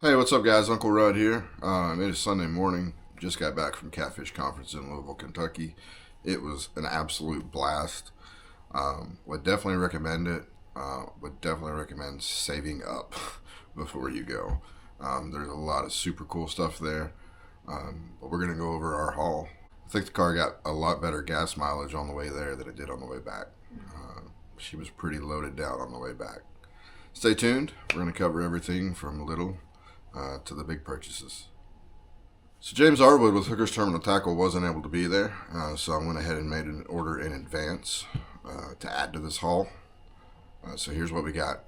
Hey, what's up, guys? Uncle Rudd here. It is Sunday morning. Just got back from Catfish Conference in Louisville, Kentucky. It was an absolute blast. Would definitely recommend it. Would definitely recommend saving up before you go. There's a lot of super cool stuff there. But we're going to go over our haul. I think the car got a lot better gas mileage on the way there than it did on the way back. She was pretty loaded down on the way back. Stay tuned. We're going to cover everything from little to the big purchases. So James Arwood with Hooker's Terminal Tackle wasn't able to be there, so I went ahead and made an order in advance to add to this haul. So here's what we got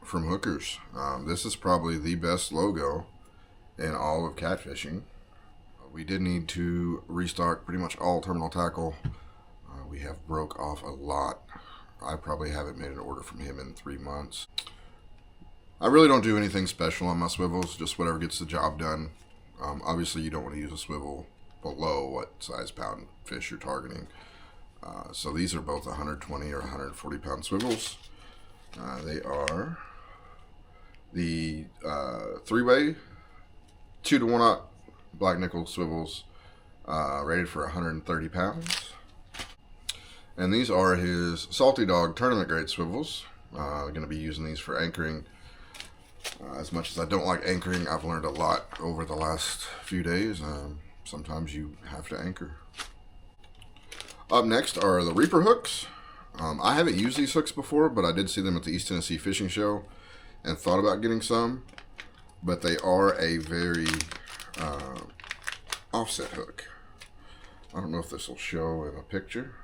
from Hooker's. This is probably the best logo in all of catfishing. We did need to restock pretty much all terminal tackle. We have broke off a lot. I probably haven't made an order from him in 3 months. I really don't do anything special on my swivels, just whatever gets the job done. Obviously, you don't want to use a swivel below what size pound fish you're targeting. So these are both 120 or 140 pound swivels. They are the 3-way 2-to-1 black nickel swivels, rated for 130 pounds. And these are his Salty Dog tournament grade swivels. I'm going to be using these for anchoring. As much as I don't like anchoring, I've learned a lot over the last few days. Sometimes you have to anchor. Up next are the Reaper hooks. I haven't used these hooks before, but I did see them at the East Tennessee Fishing Show and thought about getting some. But they are a very offset hook. I don't know if this will show in a picture.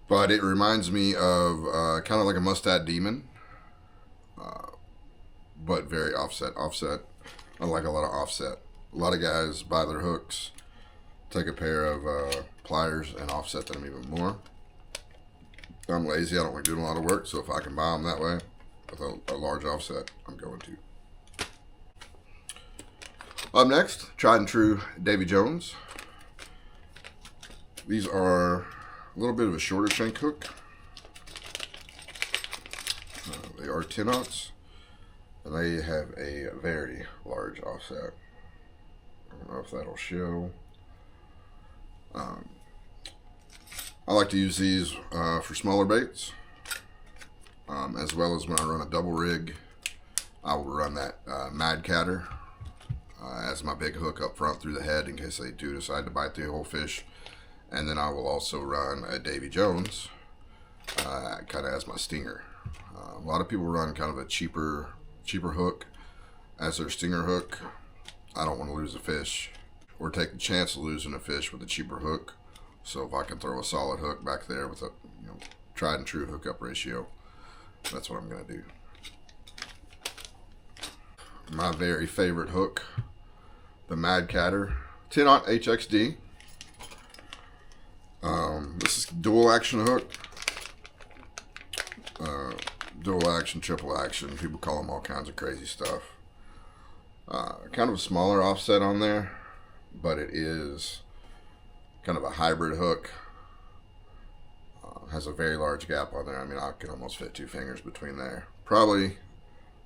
But it reminds me of kind of like a Mustad Demon, but very offset. I like a lot of offset. A lot of guys buy their hooks, take a pair of pliers and offset them even more. I'm lazy. I don't like doing a lot of work, so if I can buy them that way with a large offset, I'm going to. Up next, tried and true Davy Jones. These are a little bit of a shorter shank hook. They are 10-aughts, and they have a very large offset. I don't know if that'll show. I like to use these for smaller baits, as well as when I run a double rig. I will run that Mad Catter as my big hook up front through the head in case they do decide to bite the whole fish. And then I will also run a Davy Jones kind of as my stinger. A lot of people run kind of a cheaper hook as their stinger hook. I don't want to lose a fish or take the chance of losing a fish with a cheaper hook. So if I can throw a solid hook back there with a tried and true hookup ratio, that's what I'm going to do. My very favorite hook, the Mad Catter 10-aught HXD. This is dual action hook, dual action, triple action. People call them all kinds of crazy stuff. Kind of a smaller offset on there, but it is kind of a hybrid hook. Has a very large gap on there. I mean, I can almost fit 2 fingers between there. Probably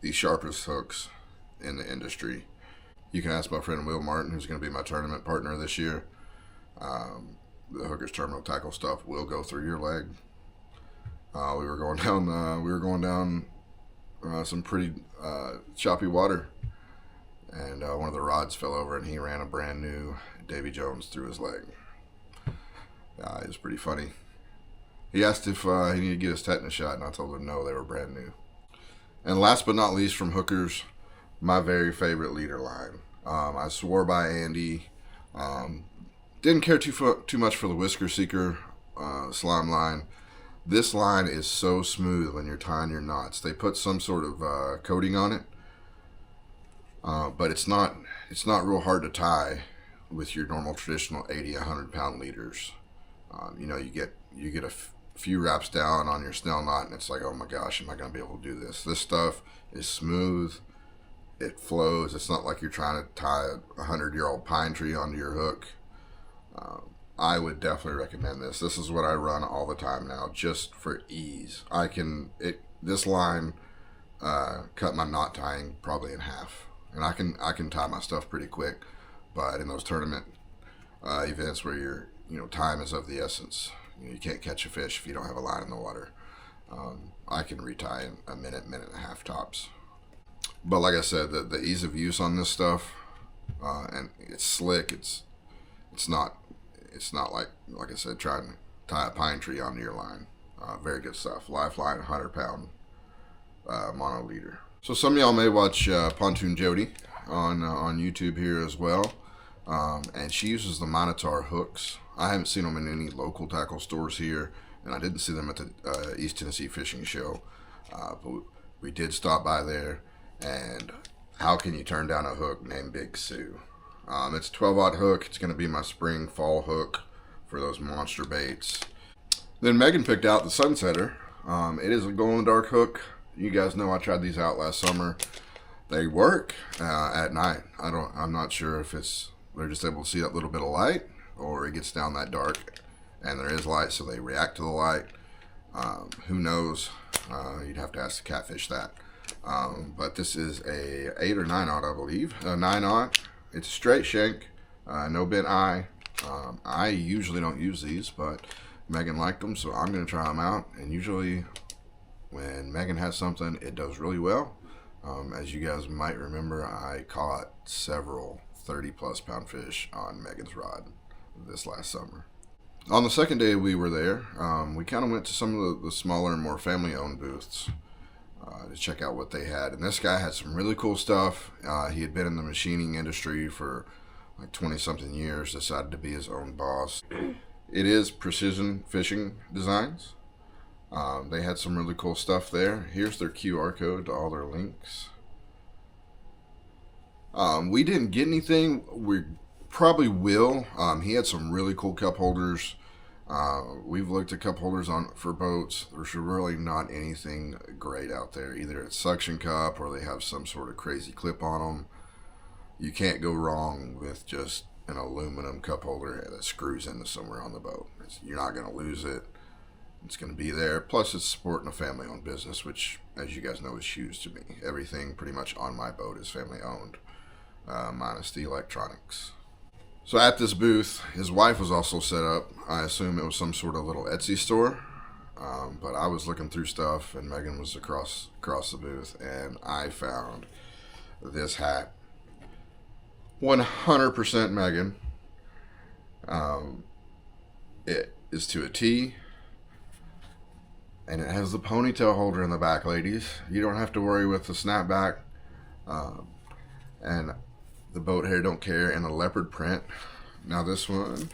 the sharpest hooks in the industry. You can ask my friend Will Martin, who's going to be my tournament partner this year. The Hooker's Terminal Tackle stuff will go through your leg. We were going down some pretty choppy water, and one of the rods fell over, and he ran a brand new Davy Jones through his leg. It was pretty funny. He asked if he needed to get his tetanus shot, and I told him no, they were brand new. And last but not least, from Hooker's, my very favorite leader line. I swore by Andy. Didn't care too much for the Whisker Seeker slime line. This line is so smooth when you're tying your knots. They put some sort of coating on it, but it's not real hard to tie with your normal traditional 80-100 pound leaders. You get a few wraps down on your snell knot, and it's like, oh my gosh, am I going to be able to do this? This stuff is smooth. It flows. It's not like you're trying to tie a 100-year-old pine tree onto your hook. I would definitely recommend this. This is what I run all the time now, just for ease. This line cut my knot tying probably in half, and I can tie my stuff pretty quick. But in those tournament events where time is of the essence, you can't catch a fish if you don't have a line in the water. I can retie in a minute and a half tops. But like I said, the ease of use on this stuff, and it's slick. It's not like I said, trying to tie a pine tree onto your line. Very good stuff. Lifeline, 100-pound mono leader. So some of y'all may watch Pontoon Jody on YouTube here as well, and she uses the Minotaur hooks. I haven't seen them in any local tackle stores here, and I didn't see them at the East Tennessee Fishing Show, but we did stop by there. And how can you turn down a hook named Big Sue? It's a 12-aught hook. It's going to be my spring fall hook for those monster baits. Then Megan picked out the Sunsetter. It is a glow-in-the-dark hook. You guys know I tried these out last summer. They work at night. I'm not sure if they're just able to see that little bit of light, or it gets down that dark and there is light, so they react to the light. Who knows? You'd have to ask the Catfish that. But this is a 8 or 9-aught, I believe. A 9-aught. It's a straight shank, no bent eye. I usually don't use these, but Megan liked them, so I'm going to try them out. And usually when Megan has something, it does really well. As you guys might remember, I caught several 30-plus pound fish on Megan's rod this last summer. On the second day we were there, we kind of went to some of the smaller and more family-owned booths to check out what they had. And this guy had some really cool stuff. He had been in the machining industry for like 20-something years, decided to be his own boss. It is Precision Fishing Designs. They had some really cool stuff there. Here's their QR code to all their links. We didn't get anything. We probably will. He had some really cool cup holders. We've looked at cup holders for boats. There's really not anything great out there. Either it's suction cup or they have some sort of crazy clip on them. You can't go wrong with just an aluminum cup holder that screws into somewhere on the boat. You're not going to lose it. It's going to be there. Plus, it's supporting a family-owned business, which, as you guys know, is huge to me. Everything pretty much on my boat is family-owned, minus the electronics. So at this booth, his wife was also set up. I assume it was some sort of little Etsy store. But I was looking through stuff, and Megan was across the booth, and I found this hat. 100% Megan. It is to a T. And it has the ponytail holder in the back, ladies. You don't have to worry with the snapback. And the boat hair don't care, and the leopard print. Now this one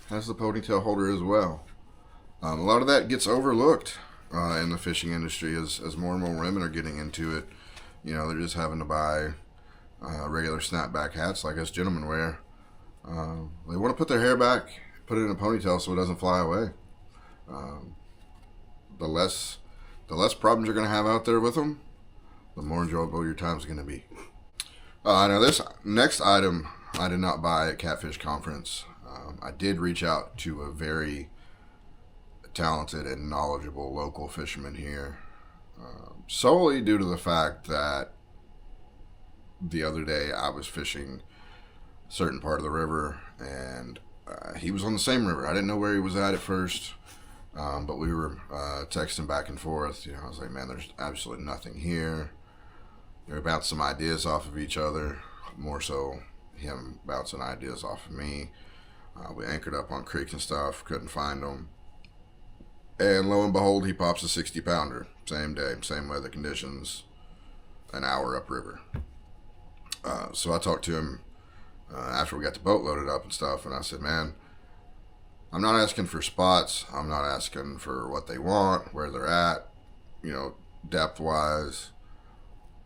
has the ponytail holder as well. A lot of that gets overlooked in the fishing industry as more and more women are getting into it. You know, they're just having to buy regular snapback hats like us gentlemen wear. They want to put their hair back, put it in a ponytail so it doesn't fly away. The less problems you're going to have out there with them, the more enjoyable your time's going to be. Now this next item I did not buy at Catfish Conference. I did reach out to a very talented and knowledgeable local fisherman here, solely due to the fact that the other day I was fishing a certain part of the river, and he was on the same river. I didn't know where he was at first. But we were texting back and forth. You know, I was like, man, there's absolutely nothing here. They were bouncing some ideas off of each other, more so him bouncing ideas off of me. We anchored up on creeks and stuff, couldn't find them. And lo and behold, he pops a 60-pounder. Same day, same weather conditions, an hour upriver. So I talked to him after we got the boat loaded up and stuff, and I said, man, I'm not asking for spots. I'm not asking for what they want, where they're at, you know, depth-wise.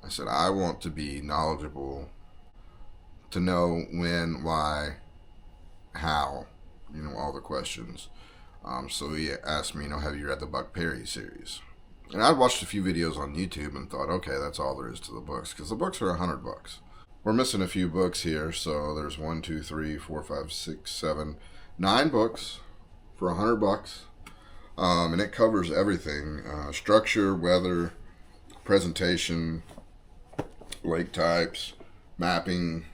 I said, I want to be knowledgeable, to know when, why, how, you know, all the questions. So he asked me, you know, have you read the Buck Perry series? And I'd watched a few videos on YouTube and thought, okay, that's all there is to the books, because the books are $100. We're missing a few books here, so there's 1, 2, 3, 4, 5, 6, 7, 9 books for $100, and it covers everything: structure, weather, presentation, lake types, mapping,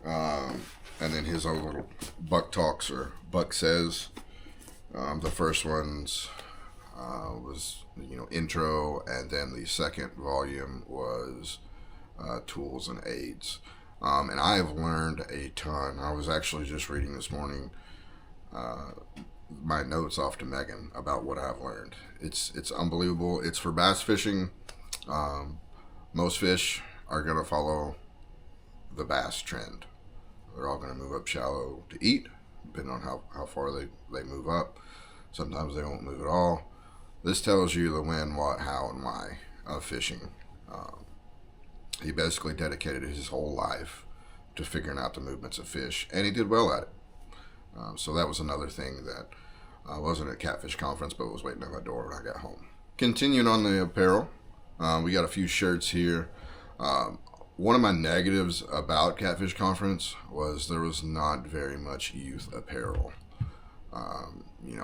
and then his own little buck talks or buck says. The first ones was intro, and then the second volume was tools and aids. And I have learned a ton. I was actually just reading this morning my notes off to Megan about what I've learned. It's unbelievable. It's for bass fishing. Most fish are going to follow the bass trend. They're all going to move up shallow to eat, depending on how far they move up. Sometimes they won't move at all. This tells you the when, what, how, and why of fishing. He basically dedicated his whole life to figuring out the movements of fish, and he did well at it. So that was another thing that wasn't at Catfish Conference, but was waiting at my door when I got home. Continuing on the apparel, we got a few shirts here. One of my negatives about Catfish Conference was there was not very much youth apparel.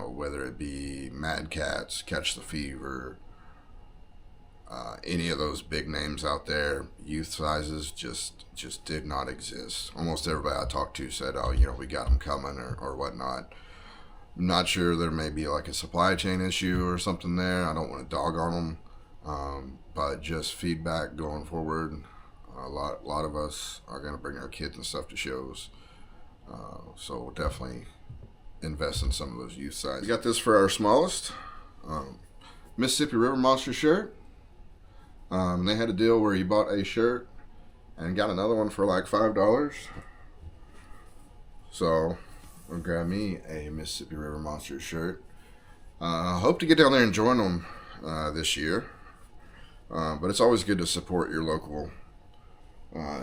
Whether it be Mad Cats, Catch the Fever, any of those big names out there, youth sizes just did not exist. Almost everybody I talked to said, "Oh, we got them coming," or whatnot. I'm not sure, there may be like a supply chain issue or something there. I don't want to dog on them, but just feedback going forward. A lot of us are going to bring our kids and stuff to shows, so we'll definitely invest in some of those youth sizes. We got this for our smallest Mississippi River Monster shirt. They had a deal where he bought a shirt and got another one for like $5. So I'll grab me a Mississippi River Monster shirt. I hope to get down there and join them this year. But it's always good to support your local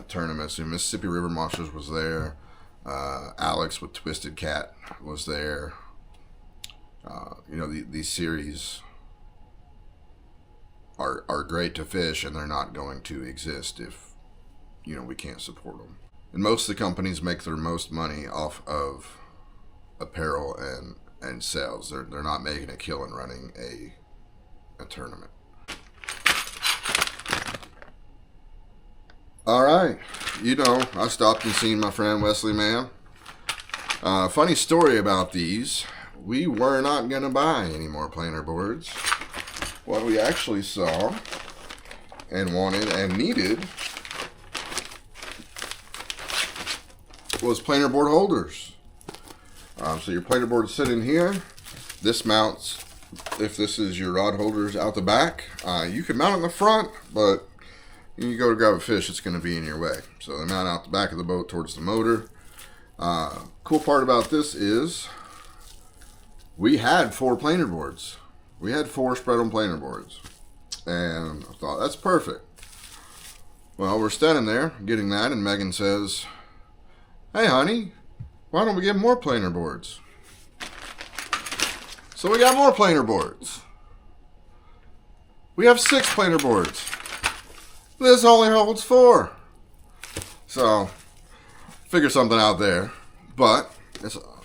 tournaments. And Mississippi River Monsters was there. Alex with Twisted Cat was there. These series are great to fish, and they're not going to exist if we can't support them. And most of the companies make their most money off of apparel and sales. They're not making a killing running a tournament. All right, I stopped and seen my friend Wesley Mann. Funny story about these. We were not going to buy any more planer boards. What we actually saw and wanted and needed was planer board holders. So your planer board is sitting here. This mounts, if this is your rod holders out the back. You can mount it in the front, but when you go to grab a fish, it's going to be in your way. So they mount out the back of the boat towards the motor. Cool part about this is we had 4 planer boards. We had 4 spread-on planer boards. And I thought, that's perfect. Well, we're standing there getting that, and Megan says, "Hey, honey, why don't we get more planer boards?" So we got more planer boards. We have 6 planer boards. This only holds 4. So, figure something out there. But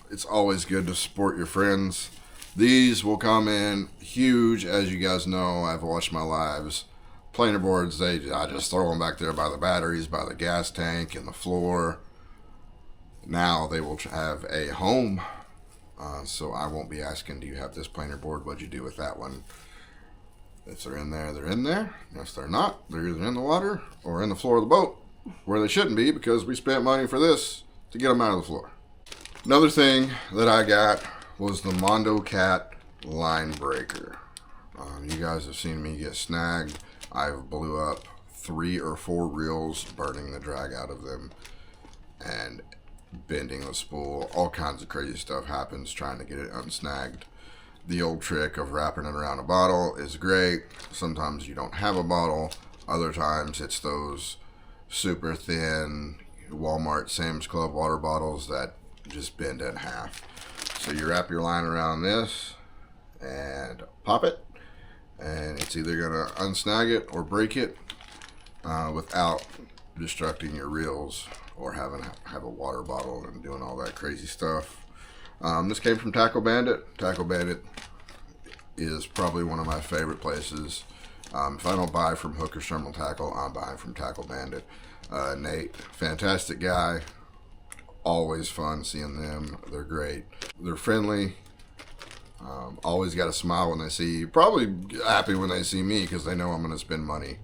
it's always good to support your friends. These will come in huge, as you guys know. I've watched my lives. Planer boards, I just throw them back there by the batteries, by the gas tank, and the floor. Now they will have a home, so I won't be asking, "Do you have this planer board? What'd you do with that one?" If they're in there, they're in there. If they're not, they're either in the water or in the floor of the boat, where they shouldn't be, because we spent money for this to get them out of the floor. Another thing that I got was the Mondo Cat line breaker. You guys have seen me get snagged. I blew up 3 or 4 reels, burning the drag out of them and bending the spool. All kinds of crazy stuff happens trying to get it unsnagged. The old trick of wrapping it around a bottle is great. Sometimes you don't have a bottle. Other times it's those super thin Walmart, Sam's Club water bottles that just bend in half. So you wrap your line around this and pop it, and it's either going to unsnag it or break it without destructing your reels or have a water bottle and doing all that crazy stuff. This came from Tackle Bandit. Tackle Bandit is probably one of my favorite places. If I don't buy from Hook or Terminal Tackle, I'm buying from Tackle Bandit. Nate, fantastic guy. Always fun seeing them. They're great. They're friendly. Always got a smile when they see you. Probably happy when they see me because they know I'm going to spend money.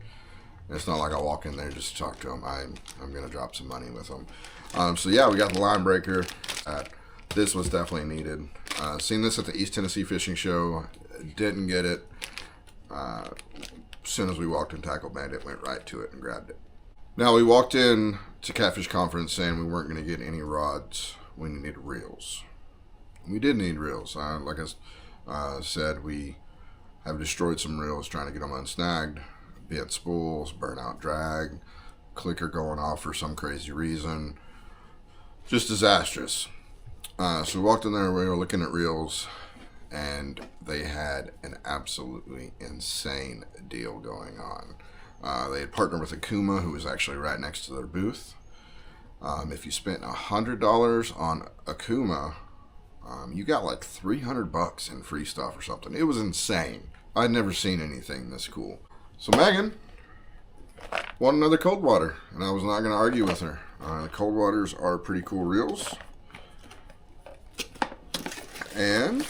It's not like I walk in there just to talk to them. I'm going to drop some money with them. So yeah, we got the line breaker. This was definitely needed. Seen this at the East Tennessee Fishing Show. Didn't get it. As soon as we walked in Tackle Bandit, went right to it and grabbed it. Now we walked in to Catfish Conference saying we weren't going to get any rods. We needed reels. We did need reels. Like I said, we have destroyed some reels trying to get them unsnagged. Bent spools, burnout drag, clicker going off for some crazy reason. Just disastrous. So we walked in there, we were looking at reels, and they had an absolutely insane deal going on. They had partnered with Akuma, who was actually right next to their booth. If you spent $100 on Akuma, you got like $300 in free stuff or something. It was insane. I'd never seen anything this cool. So Megan wanted another cold water, and I was not going to argue with her. The cold waters are pretty cool reels. And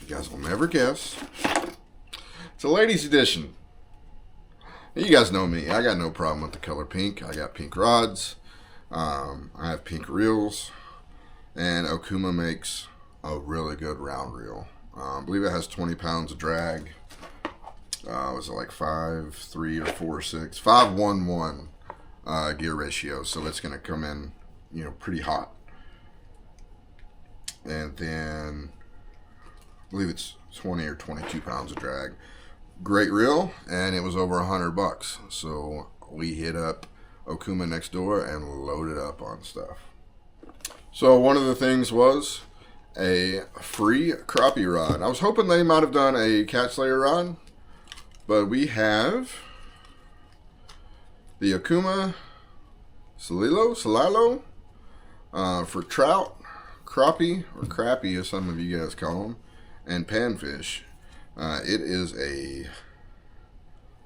you guys will never guess, it's a ladies edition. You guys know me. I got no problem with the color pink. I got pink rods. I have pink reels. And Okuma makes a really good round reel. I believe it has 20 pounds of drag. Was it like 5.3 or 4.6? 5.11 gear ratio. So it's going to come in, pretty hot. And then I believe it's 20 or 22 pounds of drag. Great reel, and it was over $100. So we hit up Okuma next door and loaded up on stuff. So one of the things was a free crappie rod. I was hoping they might have done a Cat Slayer rod, but we have the Okuma Salilo for trout, crappie, or crappie as some of you guys call them, and panfish. It is a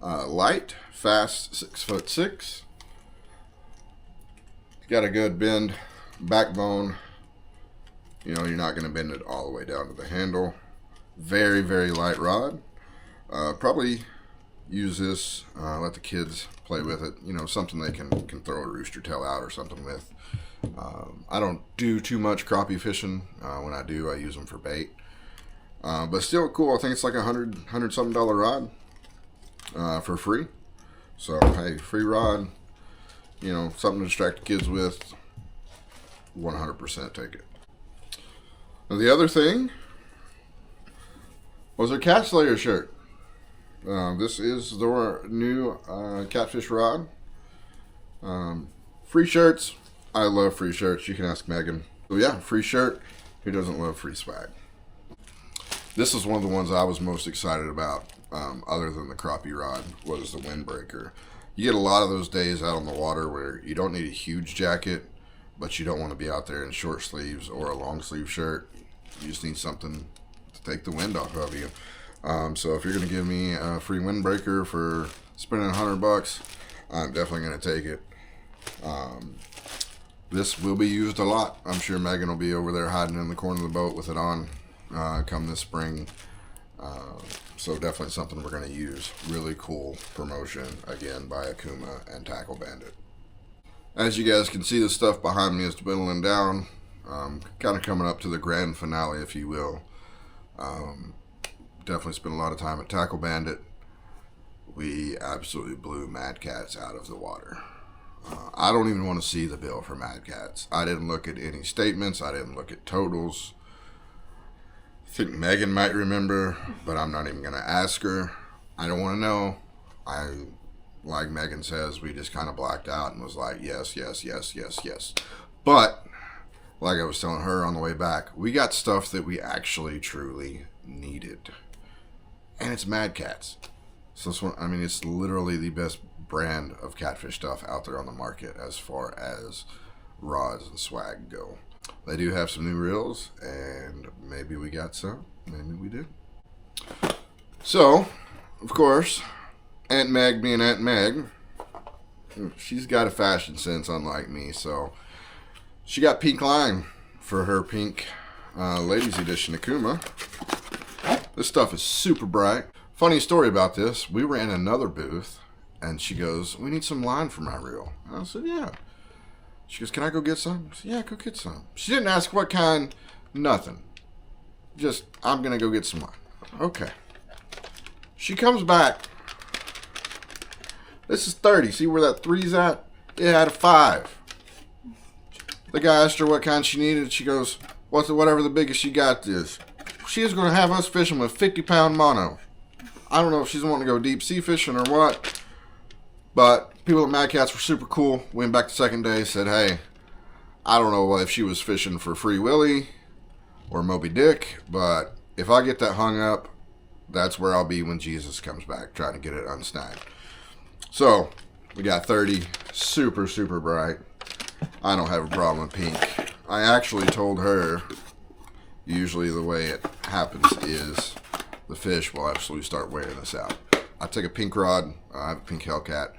light, fast 6'6". Got a good bend backbone. You're not going to bend it all the way down to the handle. Very, very light rod. Probably use this, let the kids play with it. Something they can throw a rooster tail out or something with. I don't do too much crappie fishing. When I do, I use them for bait. But still cool. I think it's like $100 something rod for free. So hey, free rod. Something to distract the kids with. 100% take it. Now the other thing was a Cat Slayer shirt. This is the new Catfish rod. Free shirts. I love free shirts. You can ask Megan. So yeah, free shirt. Who doesn't love free swag? This is one of the ones I was most excited about, other than the crappie rod, was the windbreaker. You get a lot of those days out on the water where you don't need a huge jacket, but you don't want to be out there in short sleeves or a long sleeve shirt. You just need something to take the wind off of you. So if you're going to give me a free windbreaker for spending $100, I'm definitely going to take it. This will be used a lot. I'm sure Megan will be over there hiding in the corner of the boat with it on come this spring. So definitely something we're going to use. Really cool promotion, again, by Akuma and Tackle Bandit. As you guys can see, the stuff behind me is dwindling down. Kind of coming up to the grand finale, if you will. Definitely spent a lot of time at Tackle Bandit. We absolutely blew Mad Cats out of the water. I don't even want to see the bill for Mad Cats. I didn't look at any statements. I didn't look at totals. I think Megan might remember, but I'm not even going to ask her. I don't want to know. Like Megan says, we just kind of blacked out and was like, yes, yes, yes, yes, yes. But, like I was telling her on the way back, we got stuff that we actually truly needed. And it's Mad Cats. So this one, it's literally the best brand of catfish stuff out there on the market as far as rods and swag go. They do have some new reels, and maybe we got some, maybe we did. So, of course, Aunt Meg being Aunt Meg, she's got a fashion sense unlike me, so she got pink line for her pink ladies edition Akuma. This stuff is super bright. Funny story about this, we were in another booth, and she goes, we need some line for my reel. And I said, yeah. She goes, can I go get some? I said, yeah, go get some. She didn't ask what kind, nothing. Just, I'm going to go get some line. Okay. She comes back. This is 30. See where that 3's at? It had a 5. The guy asked her what kind she needed. She goes, whatever the biggest she got is. She is going to have us fishing with 50-pound mono. I don't know if she's wanting to go deep sea fishing or what. But people at Mad Cats were super cool. Went back the second day, said, hey, I don't know if she was fishing for Free Willy or Moby Dick, but if I get that hung up, that's where I'll be when Jesus comes back, trying to get it unsnagged. So, we got 30, super, super bright. I don't have a problem with pink. I actually told her, usually the way it happens is the fish will absolutely start wearing this out. I take a pink rod, I have a pink Hellcat.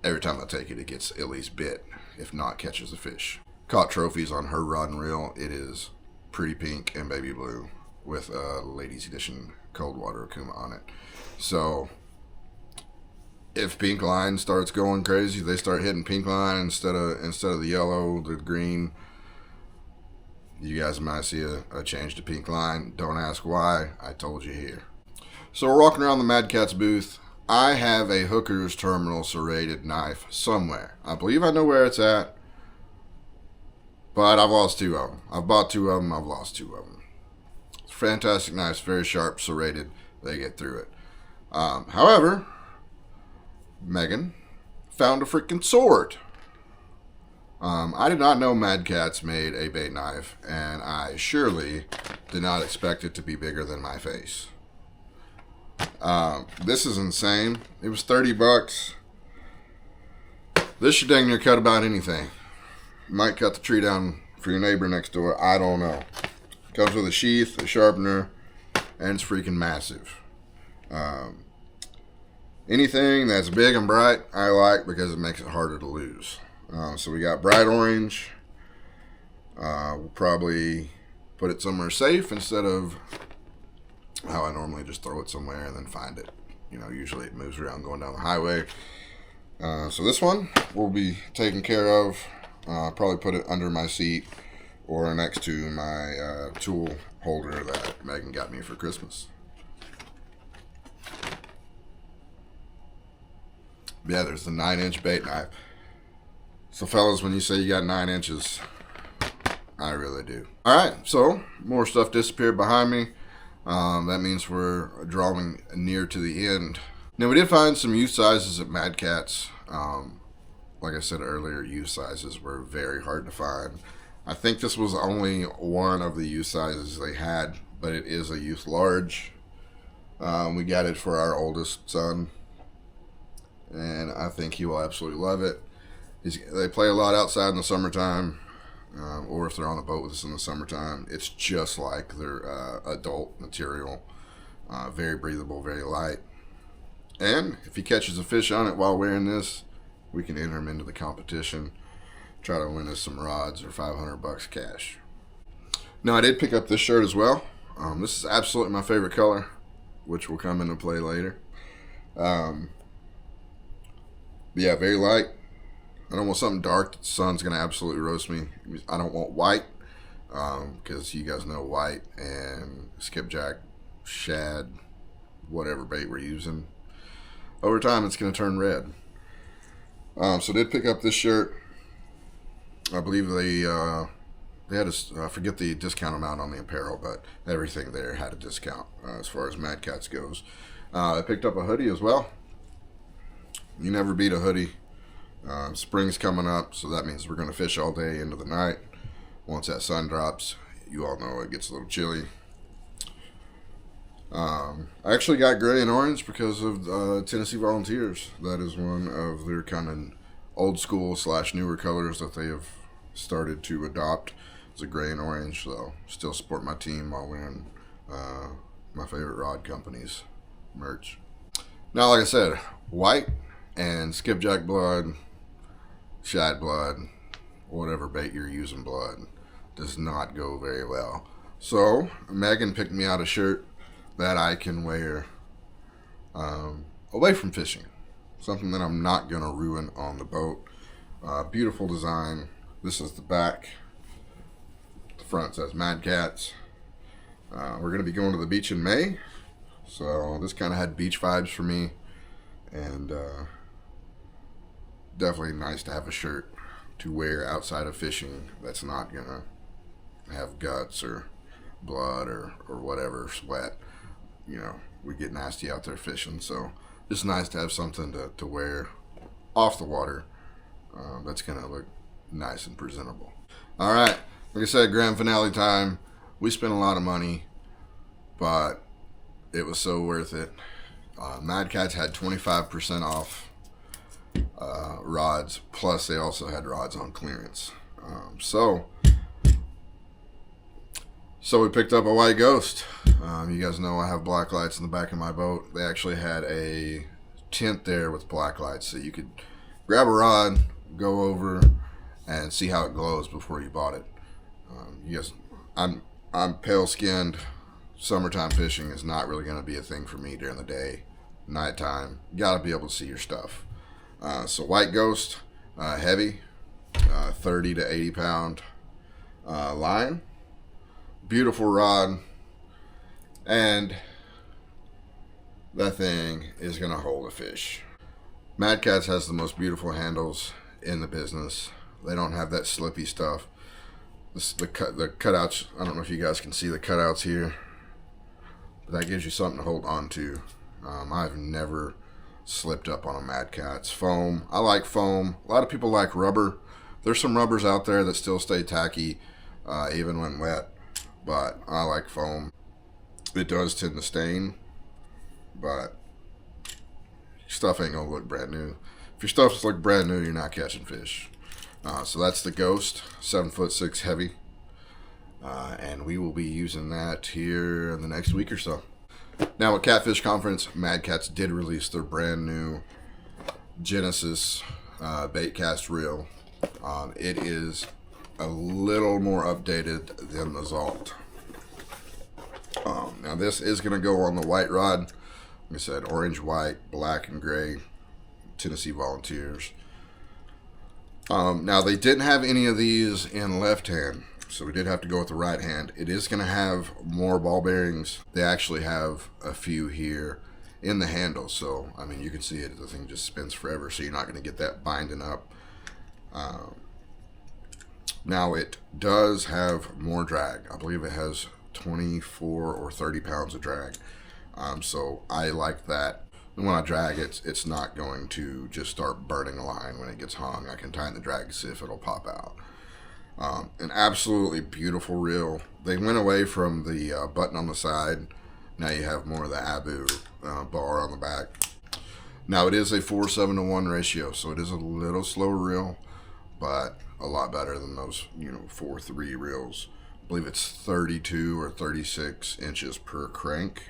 Every time I take it, it gets at least bit, if not catches a fish. Caught trophies on her rod and reel. It is pretty pink and baby blue with a ladies edition cold water Akuma on it. So if pink line starts going crazy, they start hitting pink line instead of the yellow, the green, you guys might see a change to pink line. Don't ask why. I told you here. So we're walking around the Mad Cats booth. I have a Hooker's Terminal serrated knife somewhere. I believe I know where it's at, but I've lost 2 of them. I've bought 2 of them. I've lost 2 of them. It's fantastic knives, very sharp, serrated. They get through it. However, Megan found a freaking sword. I did not know Mad Cats made a bait knife, and I surely did not expect it to be bigger than my face. This is insane. It was $30. This should dang near cut about anything. Might cut the tree down for your neighbor next door. I don't know. Comes with a sheath, a sharpener, and it's freaking massive. Anything that's big and bright, I like because it makes it harder to lose. So we got bright orange. We'll probably put it somewhere safe instead of how I normally just throw it somewhere and then find it. You know, usually it moves around going down the highway. So this one will be taken care of. Probably put it under my seat or next to my tool holder that Megan got me for Christmas. Yeah, there's the 9-inch bait knife. So fellas, when you say you got 9 inches, I really do. Alright, so more stuff disappeared behind me. That means we're drawing near to the end. Now we did find some youth sizes at Mad Cats. Like I said earlier, youth sizes were very hard to find. I think this was only one of the youth sizes they had, but it is a youth large. We got it for our oldest son, and I think he will absolutely love it. They play a lot outside in the summertime. Or if they're on the boat with us in the summertime, it's just like their adult material. Very breathable, very light. And if he catches a fish on it while wearing this, we can enter him into the competition. Try to win us some rods or $500 cash. Now I did pick up this shirt as well. This is absolutely my favorite color, which will come into play later. But yeah, very light. I don't want something dark. The sun's going to absolutely roast me. I don't want white, because you guys know white and skipjack, shad, whatever bait we're using. Over time, it's going to turn red. So did pick up this shirt. I believe they had I forget the discount amount on the apparel, but everything there had a discount as far as Mad Cats goes. I picked up a hoodie as well. You never beat a hoodie. Spring's coming up, so that means we're going to fish all day into the night. Once that sun drops, you all know it gets a little chilly. I actually got gray and orange because of Tennessee Volunteers. That is one of their kind of old school / newer colors that they have started to adopt. It's a gray and orange, so still support my team while wearing my favorite rod company's merch. Now, like I said, white and skipjack blood, shad blood, whatever bait you're using blood, does not go very well. So Megan picked me out a shirt that I can wear away from fishing. Something that I'm not going to ruin on the boat. Beautiful design. This is the back. The front says Mad Cats. We're going to be going to the beach in May. So this kind of had beach vibes for me. And definitely nice to have a shirt to wear outside of fishing that's not going to have guts or blood or whatever, sweat. You know, we get nasty out there fishing, so it's nice to have something to wear off the water that's going to look nice and presentable. All right, like I said, grand finale time. We spent a lot of money, but it was so worth it. Mad Cats had 25% off rods, plus they also had rods on clearance. So we picked up a white ghost. You guys know I have black lights in the back of my boat. They actually had a tent there with black lights, so you could grab a rod, go over, and see how it glows before you bought it. Yes, I'm pale skinned. Summertime fishing is not really going to be a thing for me during the day. Nighttime, you got to be able to see your stuff. So white ghost, heavy, 30 to 80 pound line. Beautiful rod, and that thing is going to hold a fish. Mad Cats has the most beautiful handles in the business. They don't have that slippy stuff. The cutouts, I don't know if you guys can see the cutouts here, but that gives you something to hold on to. I've never slipped up on a Mad Cats. Foam, I like foam. A lot of people like rubber. There's some rubbers out there that still stay tacky even when wet, but I like foam. It does tend to stain, but stuff ain't gonna look brand new. If your stuff's look brand new, you're not catching fish. So that's the Ghost, 7'6" heavy, and we will be using that here in the next week or so. Now at Catfish Conference, Mad Cats did release their brand new Genesis bait cast reel. It is a little more updated than the Zalt. Now this is going to go on the white rod. Like I said, orange, white, black, and gray. Tennessee Volunteers. Now they didn't have any of these in left hand, so we did have to go with the right hand. It is going to have more ball bearings. They actually have a few here in the handle, so I mean you can see it. The thing just spins forever, so you're not going to get that binding up. Now it does have more drag. I believe it has 24 or 30 pounds of drag. So I like that. And when I drag it, it's not going to just start burning a line when it gets hung. I can tighten the drag and see if it'll pop out. An absolutely beautiful reel. They went away from the button on the side. Now you have more of the Abu bar on the back. Now it is a 4:7 ratio, so it is a little slower reel, but a lot better than those 4.3 reels. I believe it's 32 or 36 inches per crank.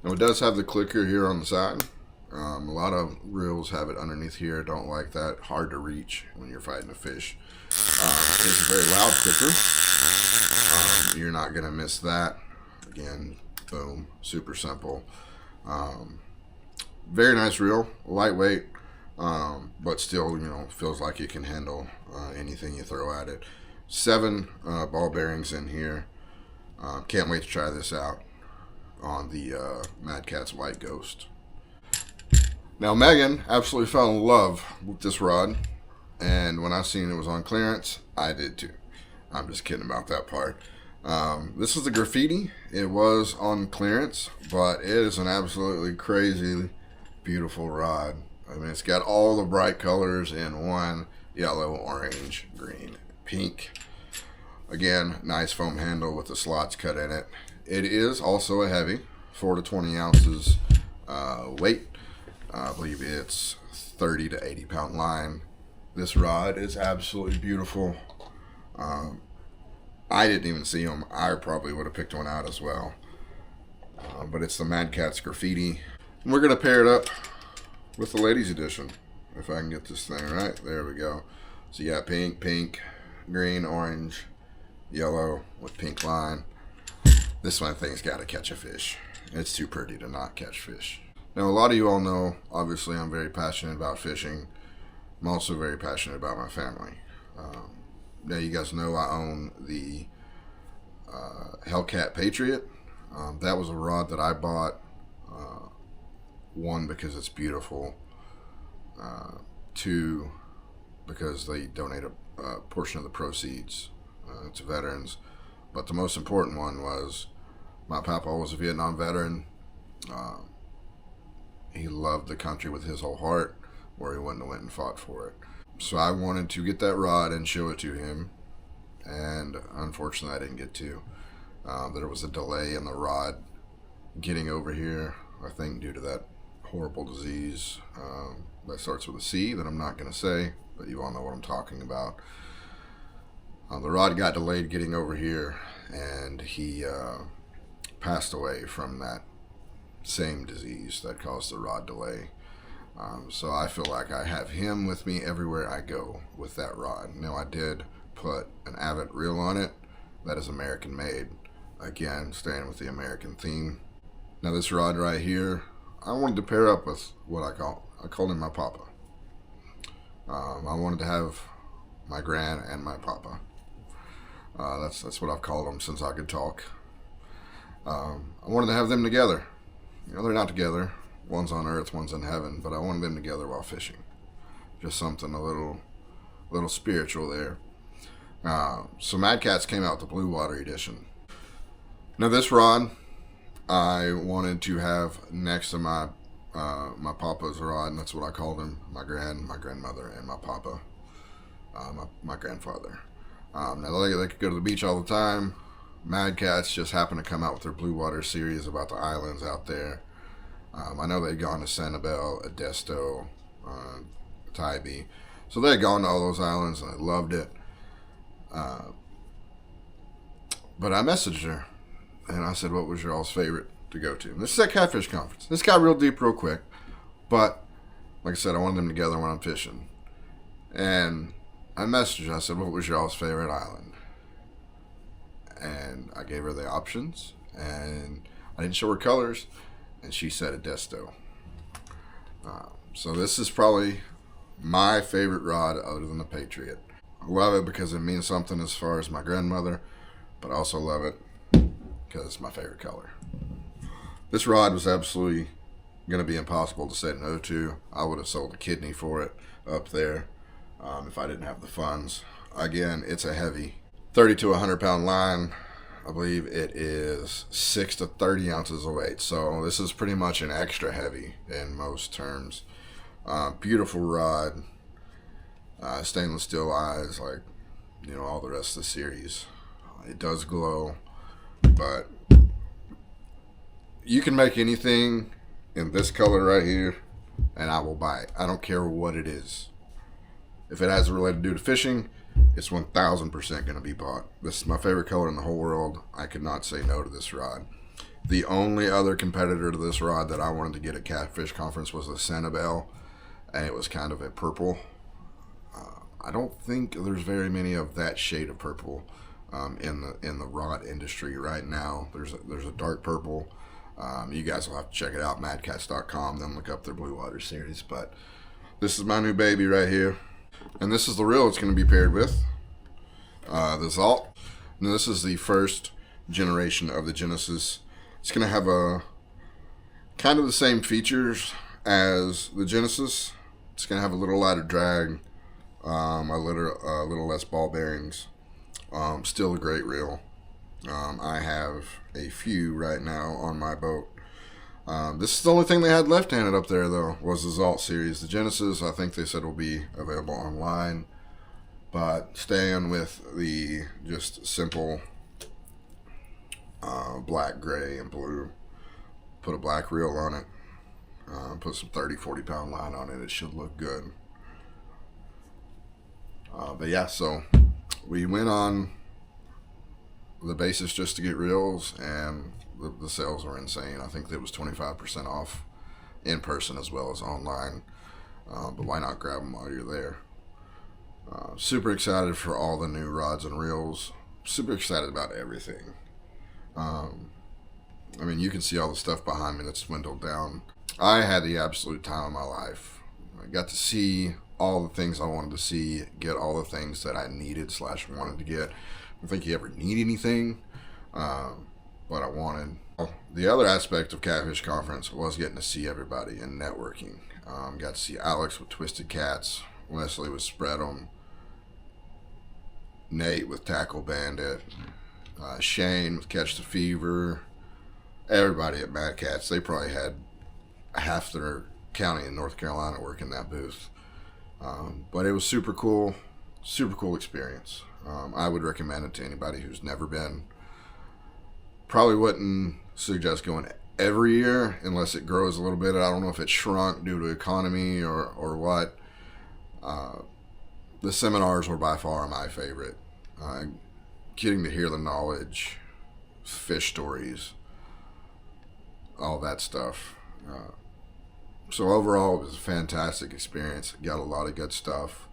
Now it does have the clicker here on the side. A lot of reels have it underneath here. Don't like that. Hard to reach when you're fighting a fish. It's a very loud clicker. You're not going to miss that. Again, boom, super simple. Very nice reel, lightweight, but still, feels like you can handle anything you throw at it. 7 ball bearings in here. Can't wait to try this out on the Mad Cats White Ghost. Now Megan absolutely fell in love with this rod, and when I seen it was on clearance, I did too. I'm just kidding about that part. This is the Graffiti. It was on clearance, but it is an absolutely crazy beautiful rod. I mean, it's got all the bright colors in one: yellow, orange, green, pink. Again, nice foam handle with the slots cut in it. It is also a heavy, 4 to 20 ounces weight. I believe it's 30 to 80 pound line. This rod is absolutely beautiful. I didn't even see them. I probably would have picked one out as well. But it's the Mad Catz Graffiti. And we're going to pair it up with the ladies edition. If I can get this thing right. There we go. So you got pink, green, orange, yellow with pink line. This one thing's got to catch a fish. It's too pretty to not catch fish. Now, a lot of you all know, obviously, I'm very passionate about fishing. I'm also very passionate about my family. Now, you guys know I own the Hellcat Patriot. That was a rod that I bought. One, because it's beautiful. Two, because they donate a portion of the proceeds to veterans. But the most important one was my papa was a Vietnam veteran. He loved the country with his whole heart, or he wouldn't have went and fought for it. So I wanted to get that rod and show it to him, and unfortunately I didn't get to. There was a delay in the rod getting over here, I think due to that horrible disease that starts with a C that I'm not going to say, but you all know what I'm talking about. The rod got delayed getting over here, and he passed away from that same disease that caused the rod delay. So I feel like I have him with me everywhere I go with that rod. Now, I did put an Avent reel on it that is American made. Again, staying with the American theme. Now, this rod right here, I wanted to pair up with what I called him my papa. I wanted to have my gran and my papa. That's what I've called them since I could talk. I wanted to have them together. You know, they're not together. One's on earth, one's in heaven, but I wanted them together while fishing. Just something a little spiritual there. So Mad Catz came out with the Blue Water edition. Now this rod, I wanted to have next to my papa's rod, and that's what I called him, my grandmother, and my papa, my grandfather. Now they could go to the beach all the time. Mad Catz just happened to come out with their Blue Water series about the islands out there. I know they'd gone to Sanibel, Adesto, Tybee. So they had gone to all those islands and I loved it. But I messaged her and I said, what was your all's favorite to go to? And this is at Catfish Conference. This got real deep real quick. But like I said, I wanted them together when I'm fishing. And I messaged her. I said, what was your all's favorite island? And I gave her the options. And I didn't show her colors. And she said Adesto. So this is probably my favorite rod other than the Patriot. I love it because it means something as far as my grandmother, but I also love it because it's my favorite color. This rod was absolutely going to be impossible to say no to. I would have sold a kidney for it up there if I didn't have the funds. Again, it's a heavy 30 to 100 pound line. I believe it is 6 to 30 ounces of weight. So this is pretty much an extra heavy in most terms. Beautiful rod. Stainless steel eyes, like, you know, all the rest of the series. It does glow, but you can make anything in this color right here and I will buy it. I don't care what it is. If it has a related to do to fishing, it's 1000% going to be bought. This is my favorite color in the whole world. I could not say no to this rod. The only other competitor to this rod that I wanted to get at Catfish Conference was the Sanibel, and it was kind of a purple. I don't think there's very many of that shade of purple in the rod industry right now. There's a dark purple. You guys will have to check it out, madcats.com, then look up their Blue Water series. But this is my new baby right here. And this is the reel it's going to be paired with. The Zalt. Now this is the first generation of the Genesis. It's going to have a kind of the same features as the Genesis. It's going to have a little lighter drag, a little less ball bearings. Still a great reel. I have a few right now on my boat. This is the only thing they had left-handed up there, though, was the Zalt series. The Genesis, I think they said, will be available online. But staying with the just simple black, gray, and blue. put a black reel on it, put some 30-40 pound line on it. It should look good. But yeah, so we went on the basis just to get reels, and the sales were insane. I think it was 25% off in person as well as online. But why not grab them while you're there? Super excited for all the new rods and reels. Super excited about everything. I mean, you can see all the stuff behind me that's dwindled down. I had the absolute time of my life. I got to see all the things I wanted to see, get all the things that I needed / wanted to get. I don't think you ever need anything, but I wanted. The other aspect of Catfish Conference was getting to see everybody and networking. Got to see Alex with Twisted Cats, Leslie with Spread 'em, Nate with Tackle Bandit, Shane with Catch the Fever. Everybody at Mad Cats, they probably had half their county in North Carolina working that booth. But it was super cool experience. I would recommend it to anybody who's never been. Probably wouldn't suggest going every year unless it grows a little bit. I don't know if it shrunk due to economy or what. The seminars were by far my favorite. Getting to hear the knowledge, fish stories, all that stuff. So overall, it was a fantastic experience. Got a lot of good stuff.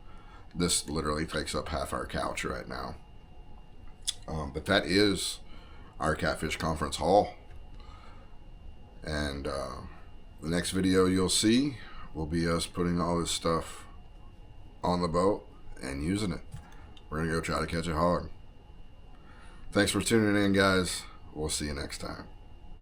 This literally takes up half our couch right now. But that is our Catfish Conference haul. And the next video you'll see will be us putting all this stuff on the boat and using it. We're going to go try to catch a hog. Thanks for tuning in, guys. We'll see you next time.